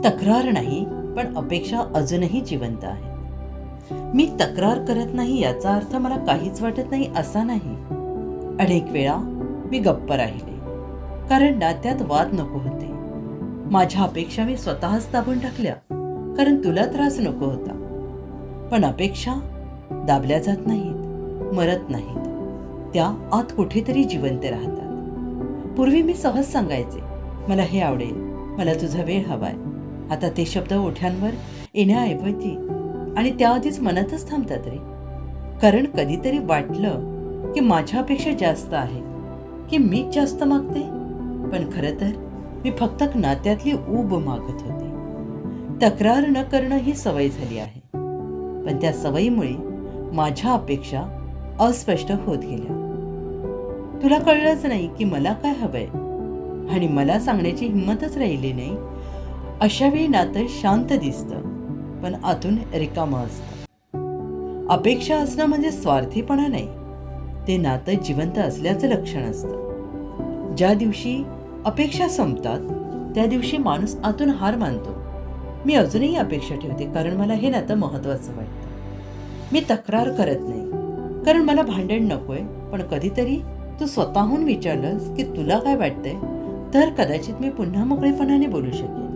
तक्रार नाही, पण अपेक्षा अजूनही जिवंत आहे. मी तक्रार करत नाही याचा अर्थ मला काहीच वाटत नाही असा नाही. अनेक वेळा मी गप्प राहिले, कारण नात्यात वाद नको होते. माझ्या अपेक्षा मी स्वतःच दाबून टाकल्या, कारण तुला त्रास नको होता. पण अपेक्षा दाबल्या जात नाहीत, मरत नाहीत. त्या आत कुठेतरी जिवंत राहतात. पूर्वी मी सहज सांगायचे, मला हे आवडेल, मला तुझा वेळ हवाय. आता ते शब्द ओठांवर येण्याऐवजी आणि त्याआधीच मनातच थांबतात रे. कारण कधीतरी वाटलं की माझ्यापेक्षा जास्त आहे, की मीच जास्त मागते. पण खरं तर मी फक्त नात्यातली ऊब मागत होते. तक्रार न करणं ही सवय झाली आहे, पण त्या सवयीमुळे माझ्या अपेक्षा अस्पष्ट होत गेल्या. तुला कळलंच नाही की मला काय हवंय, आणि मला सांगण्याची हिंमतच राहिली नाही. अशा वेळी नातं शांत दिसतं, पण आतून रिकामं असतं. अपेक्षा असणं म्हणजे स्वार्थीपणा नाही, ते नातं जिवंत असल्याचं लक्षण असतं. ज्या दिवशी अपेक्षा संपतात, त्या दिवशी माणूस आतून हार मानतो. मी अजूनही अपेक्षा ठेवते, कारण मला हे नातं महत्त्वाचं वाटतं. मी तक्रार करत नाही, कारण मला भांडण नकोय. पण कधीतरी तू स्वतःहून विचारलंस की तुला काय वाटतंय, तर कदाचित मी पुन्हा मोकळेपणाने बोलू शकेन.